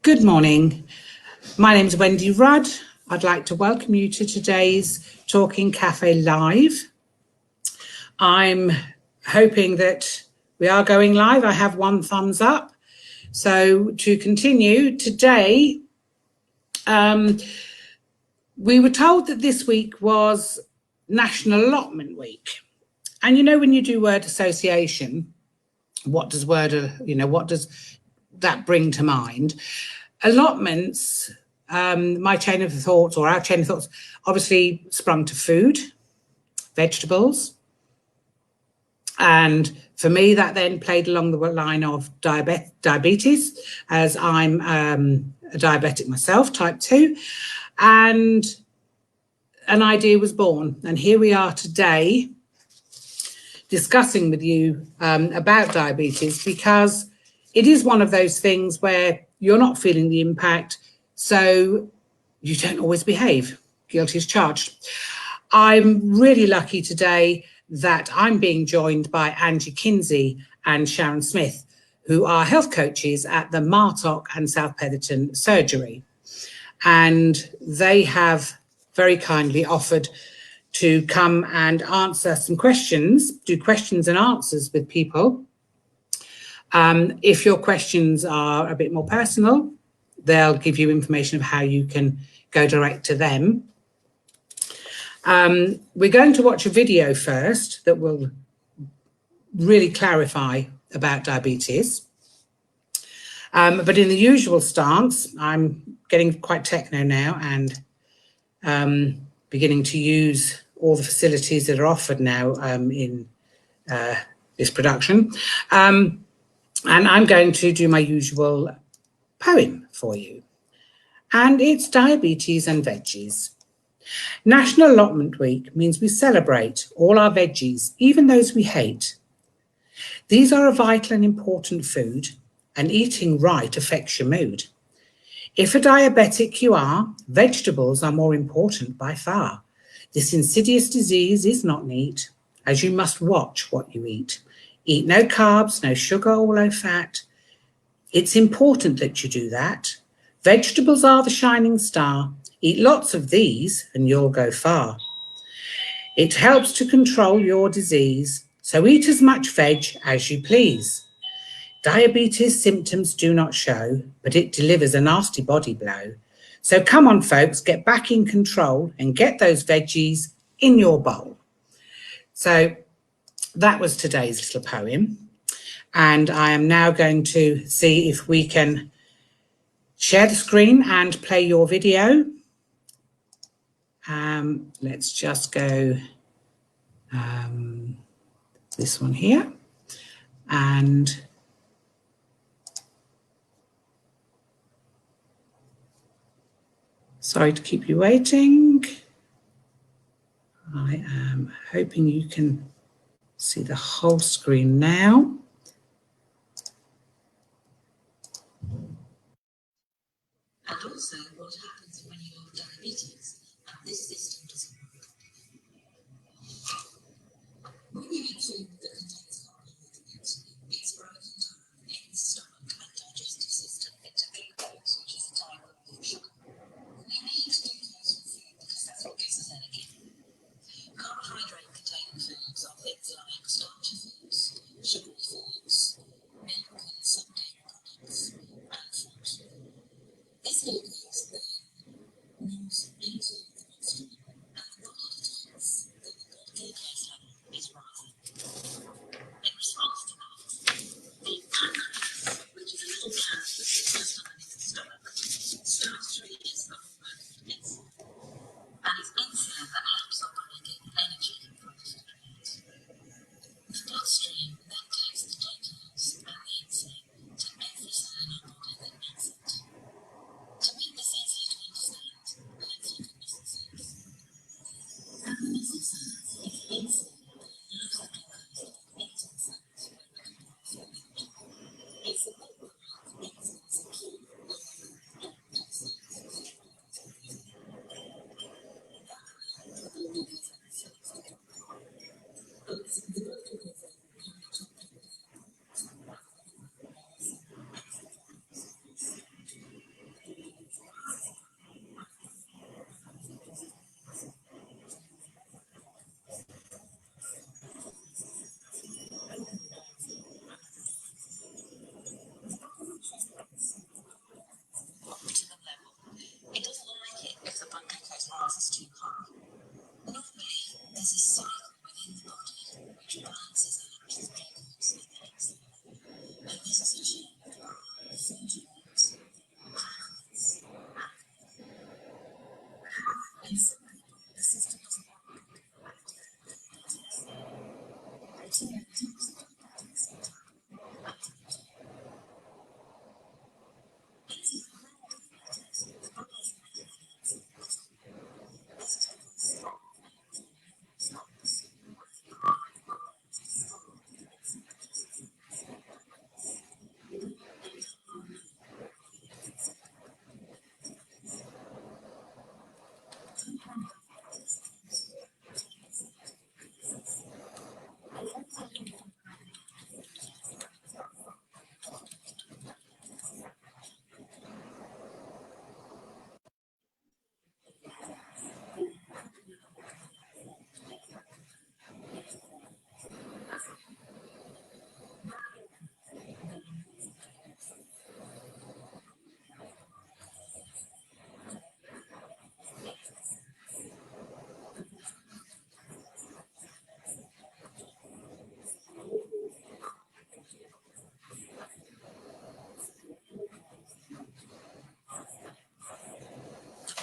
Good morning. My name is Wendy Rudd. I'd like to welcome you to today's Talking Cafe Live. I'm hoping that we are going live. I have one thumbs up. So to continue, today, we were told that this week was National Allotment Week. And you know, when you do word association, what does that bring to mind? Allotments, my chain of thoughts, or our chain of thoughts, obviously sprung to food, vegetables. And for me, that then played along the line of diabetes, as I'm a diabetic myself, type 2. And an idea was born. And here we are today discussing with you about diabetes, because it is one of those things where you're not feeling the impact, so you don't always behave. Guilty as charged. I'm really lucky today that I'm being joined by Angie Kinsey and Sharon Smith, who are health coaches at the Martock and South Petherton Surgery. And they have very kindly offered to come and answer some questions, do questions and answers with people. If your questions are a bit more personal, they'll give you information of how you can go direct to them. We're going to watch a video first that will really clarify about diabetes. But in the usual stance, I'm getting quite techno now and beginning to use all the facilities that are offered now in this production. And I'm going to do my usual poem for you. And it's Diabetes and Veggies. National Allotment Week means we celebrate all our veggies, even those we hate. These are a vital and important food, and eating right affects your mood. If a diabetic you are, vegetables are more important by far. This insidious disease is not neat, as you must watch what you eat. Eat no carbs, no sugar or low fat. It's important that you do that. Vegetables are the shining star. Eat lots of these and you'll go far. It helps to control your disease, so eat as much veg as you please. Diabetes symptoms do not show, but it delivers a nasty body blow. So come on, folks, get back in control and get those veggies in your bowl. So that was today's little poem. And I am now going to see if we can share the screen and play your video. Let's just go this one here. And sorry to keep you waiting. I am hoping you can see the whole screen now. And also what happens when you have diabetes and this system doesn't work. When you eat food that contains carbohydrates, it's broken down in the stomach and digestive system into glucose, which is a type of sugar. We need glucose in food because that's what gives us energy. Carbohydrate-containing foods are things like starchy foods, sugary foods, milk and some dairy products, and fruit. This glucose then moves into the bloodstream, and the body detects that the blood glucose level is rising.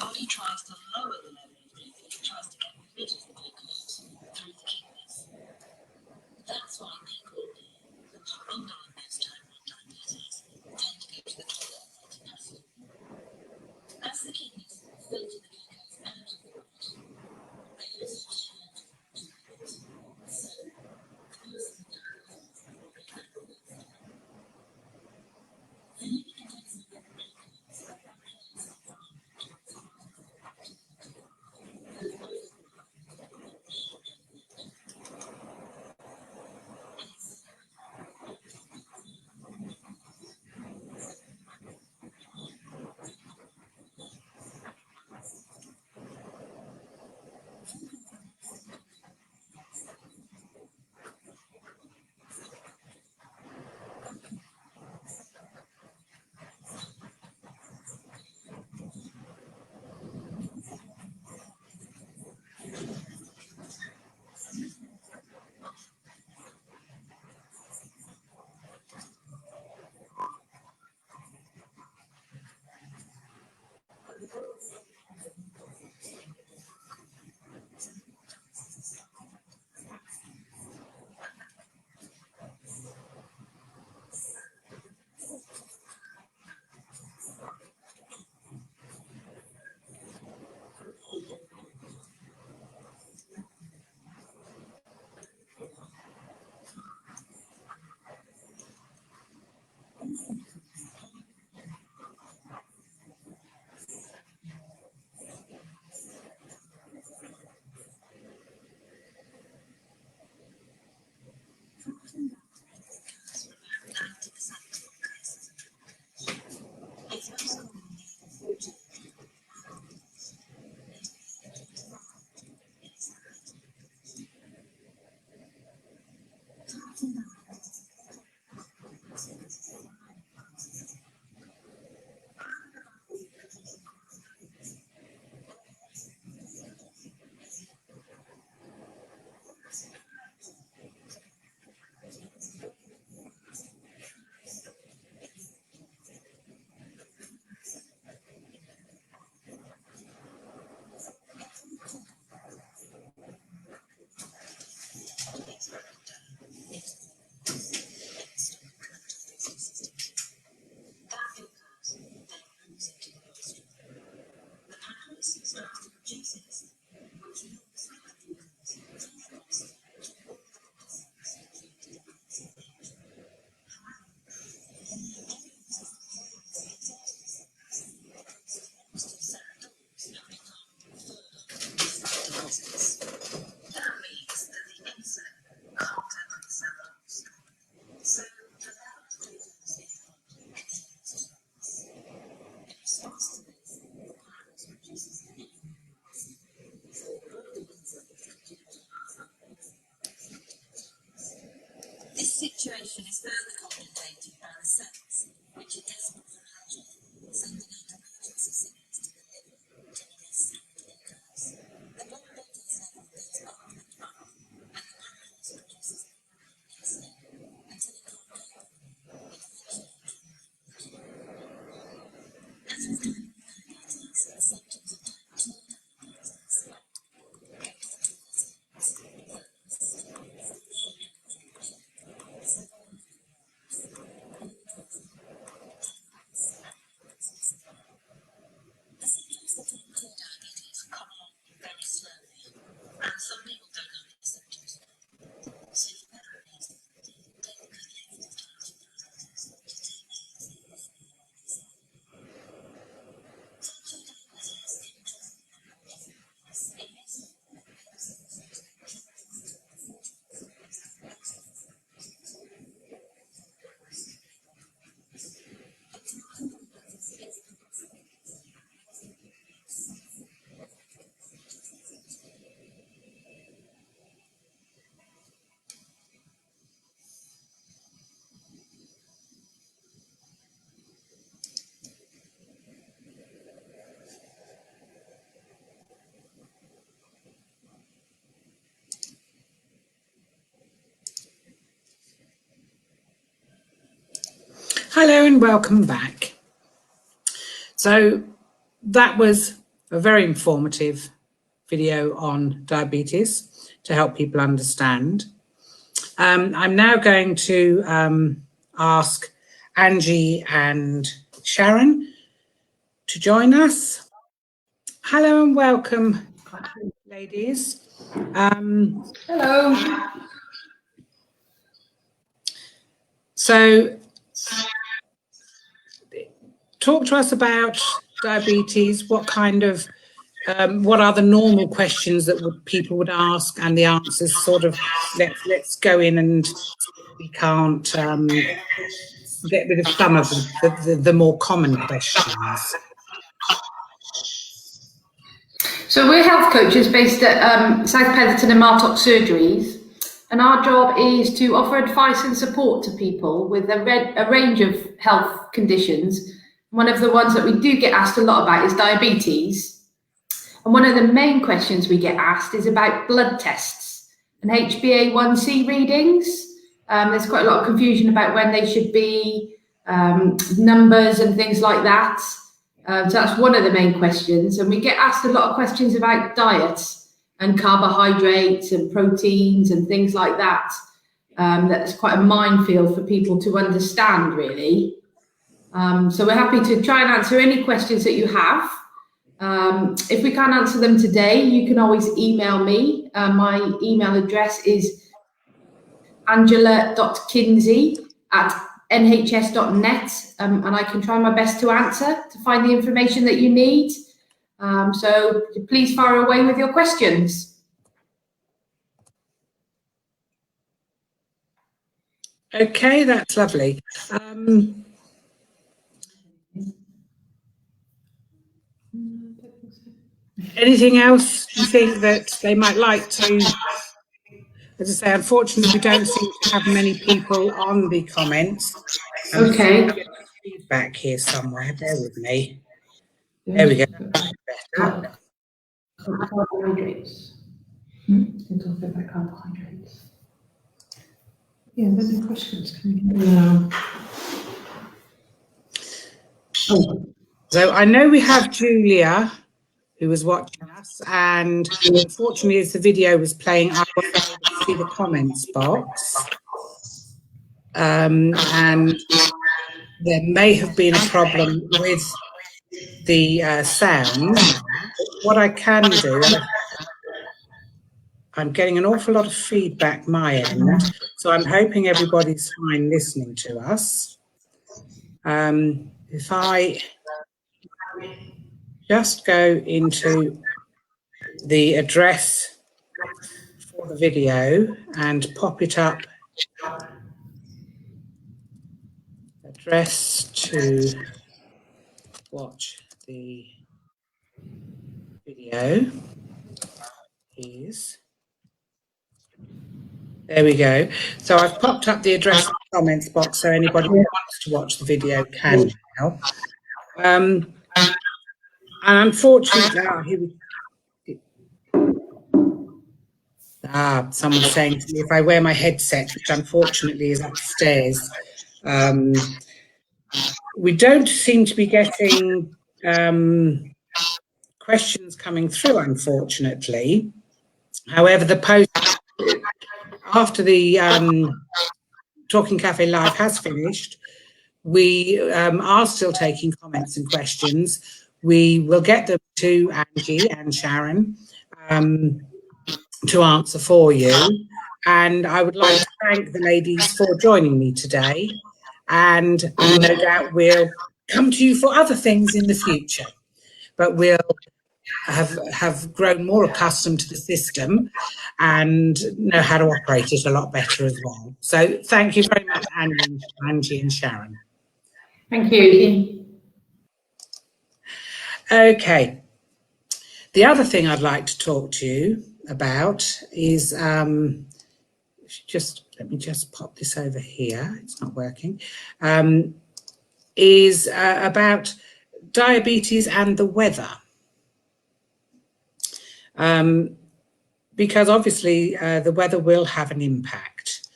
Body tries to lower the level of glucose, it tries to get rid of the glucose through the kidneys. That's why people who are undiagnosed type 1 diabetes tend to go to the toilet a lot and have food. As the kidneys filter the glucose out of the blood, they also turn to it. So, close the door. Then you can take some This situation is further complicated by the cells, which are desperate for energy, sending out emergency signals to the liver to release stored glucose. The blood glucose level goes up and up, and the pancreas produces insulin until it can't cope with Hello and welcome back. So that was a very informative video on diabetes to help people understand. I'm now going to ask Angie and Sharon to join us. Hello and welcome, ladies. Hello. So talk to us about diabetes. What kind of, what are the normal questions that people would ask, and the answers sort of, let's go in, and we can't get rid of some of the more common questions. So we're health coaches based at South Petherton and Martock Surgeries, and our job is to offer advice and support to people with a range of health conditions. One of the ones that we do get asked a lot about is diabetes. And one of the main questions we get asked is about blood tests and HbA1c readings. There's quite a lot of confusion about when they should be, numbers and things like that. So that's one of the main questions. And we get asked a lot of questions about diets and carbohydrates and proteins and things like that. That's quite a minefield for people to understand, really. So we're happy to try and answer any questions that you have. If we can't answer them today, you can always email me. My email address is angela.kinsey@nhs.net, and I can try my best to answer, to find the information that you need. So please fire away with your questions. Okay, that's lovely. Anything else you think that they might like to? As I say, unfortunately, we don't seem to have many people on the comments. Okay. Feedback here somewhere. Bear with me. There we go. Better. Carbohydrates. Talk about carbohydrates. Yeah, there's no questions coming in. No. Oh. So I know we have Julia, who was watching us, and unfortunately, as the video was playing, I wasn't able to see the comments box. And there may have been a problem with the sound. What I can do, I'm getting an awful lot of feedback my end, so I'm hoping everybody's fine listening to us. If I just go into the address for the video and pop it up, address to watch the video is, there we go. So I've popped up the address in the comments box, so anybody who wants to watch the video can now. And unfortunately, someone's saying to me if I wear my headset, which unfortunately is upstairs. We don't seem to be getting questions coming through, unfortunately. However, the post after the Talking Cafe Live has finished, we are still taking comments and questions. We will get them to Angie and Sharon to answer for you. And I would like to thank the ladies for joining me today. And no doubt we'll come to you for other things in the future. But we'll have grown more accustomed to the system and know how to operate it a lot better as well. So thank you very much, Angie and Sharon. Thank you. Okay. The other thing I'd like to talk to you about is let me just pop this over here. It's not working. Is about diabetes and the weather. Because obviously the weather will have an impact.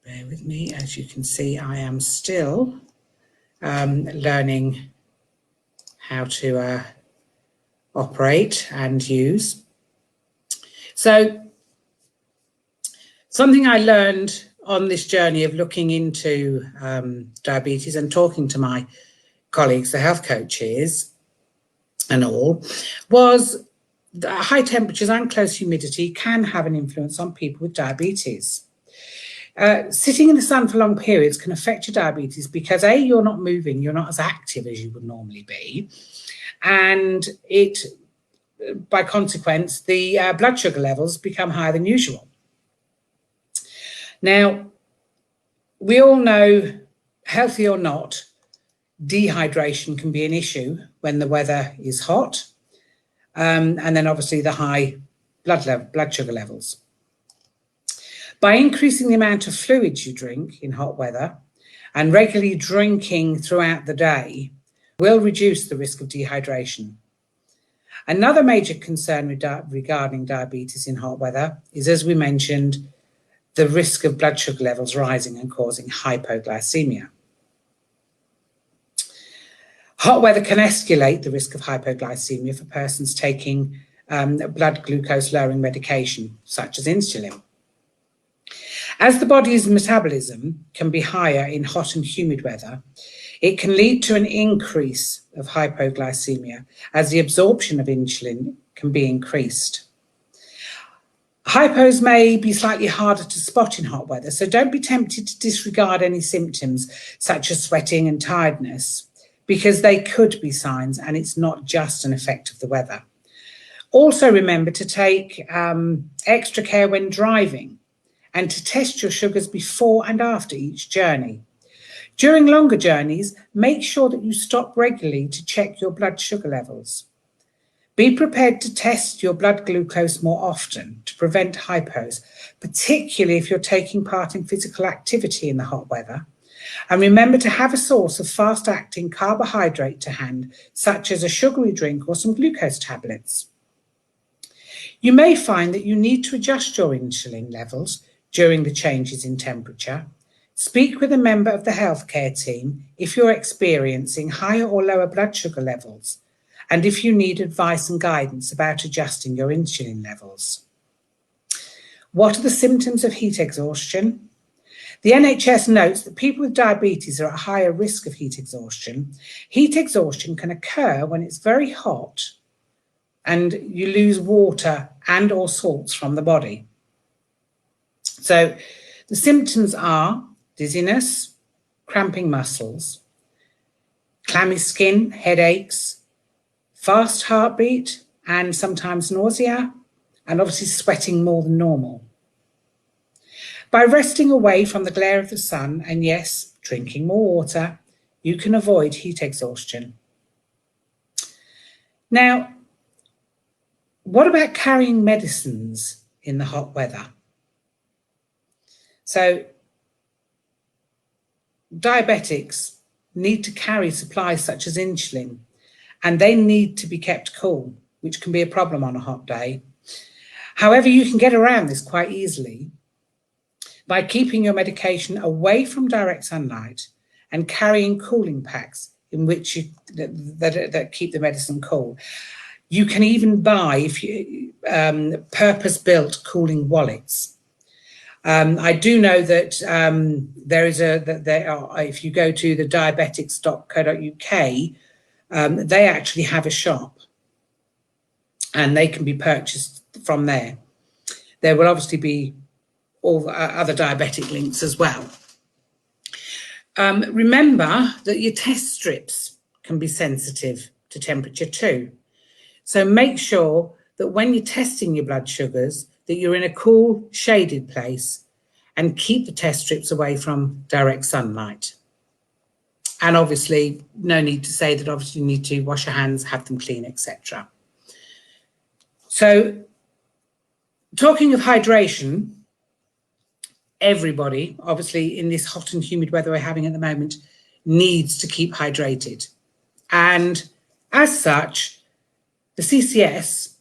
Bear with me. As you can see, I am still learning how to operate and use. So something I learned on this journey of looking into diabetes and talking to my colleagues, the health coaches and all, was that high temperatures and close humidity can have an influence on people with diabetes. Sitting in the sun for long periods can affect your diabetes because A, you're not moving, you're not as active as you would normally be, and it, by consequence, the blood sugar levels become higher than usual. Now, we all know, healthy or not, dehydration can be an issue when the weather is hot, and then obviously the high blood sugar levels. By increasing the amount of fluids you drink in hot weather and regularly drinking throughout the day will reduce the risk of dehydration. Another major concern regarding diabetes in hot weather is, as we mentioned, the risk of blood sugar levels rising and causing hypoglycemia. Hot weather can escalate the risk of hypoglycemia for persons taking blood glucose lowering medication, such as insulin. As the body's metabolism can be higher in hot and humid weather, it can lead to an increase of hypoglycemia as the absorption of insulin can be increased. Hypos may be slightly harder to spot in hot weather, so don't be tempted to disregard any symptoms such as sweating and tiredness, because they could be signs and it's not just an effect of the weather. Also remember to take extra care when driving and to test your sugars before and after each journey. During longer journeys, make sure that you stop regularly to check your blood sugar levels. Be prepared to test your blood glucose more often to prevent hypos, particularly if you're taking part in physical activity in the hot weather. And remember to have a source of fast-acting carbohydrate to hand, such as a sugary drink or some glucose tablets. You may find that you need to adjust your insulin levels during the changes in temperature. Speak with a member of the healthcare team if you're experiencing higher or lower blood sugar levels, and if you need advice and guidance about adjusting your insulin levels. What are the symptoms of heat exhaustion? The NHS notes that people with diabetes are at higher risk of heat exhaustion. Heat exhaustion can occur when it's very hot and you lose water and or salts from the body. So the symptoms are dizziness, cramping muscles, clammy skin, headaches, fast heartbeat, and sometimes nausea, and obviously sweating more than normal. By resting away from the glare of the sun, and yes, drinking more water, you can avoid heat exhaustion. Now, what about carrying medicines in the hot weather? So, diabetics need to carry supplies such as insulin, and they need to be kept cool, which can be a problem on a hot day. However, you can get around this quite easily by keeping your medication away from direct sunlight and carrying cooling packs in which that keep the medicine cool. You can even buy purpose-built cooling wallets. I do know that if you go to the diabetics.co.uk, they actually have a shop, and they can be purchased from there. There will obviously be all the other diabetic links as well. Remember that your test strips can be sensitive to temperature too. So make sure that when you're testing your blood sugars, that you're in a cool, shaded place, and keep the test strips away from direct sunlight. And obviously, no need to say that obviously you need to wash your hands, have them clean, etc. So, talking of hydration, everybody, obviously in this hot and humid weather we're having at the moment, needs to keep hydrated. And as such, the CCS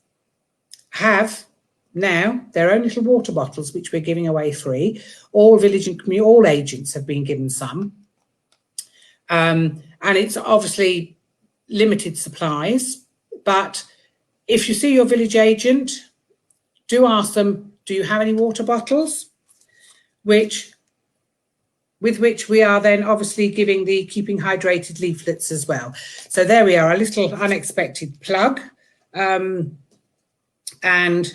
have now their own little water bottles, which we're giving away free. All village and community, all agents have been given some. And it's obviously limited supplies, but if you see your village agent, do ask them, do you have any water bottles? With which we are then obviously giving the keeping hydrated leaflets as well. So there we are, a little unexpected plug. And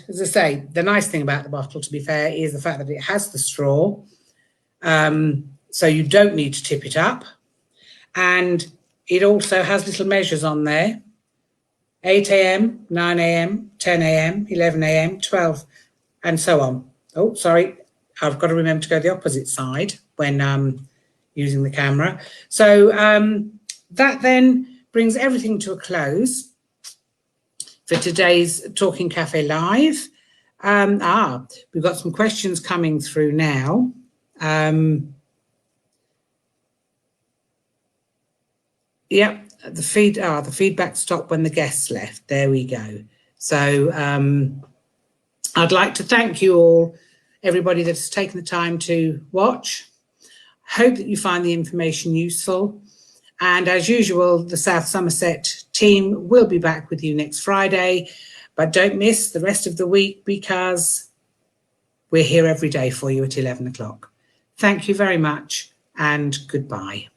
as I say, the nice thing about the bottle, to be fair, is the fact that it has the straw. So you don't need to tip it up. And it also has little measures on there, 8 a.m., 9 a.m., 10 a.m., 11 a.m., 12, and so on. Oh, sorry, I've got to remember to go the opposite side when using the camera. So that then brings everything to a close for today's Talking Cafe Live. We've got some questions coming through now. Yep, the feedback stopped when the guests left. There we go. So I'd like to thank you all, everybody that's taken the time to watch. Hope that you find the information useful. And as usual, the South Somerset team will be back with you next Friday. But don't miss the rest of the week, because we're here every day for you at 11 o'clock. Thank you very much, and goodbye.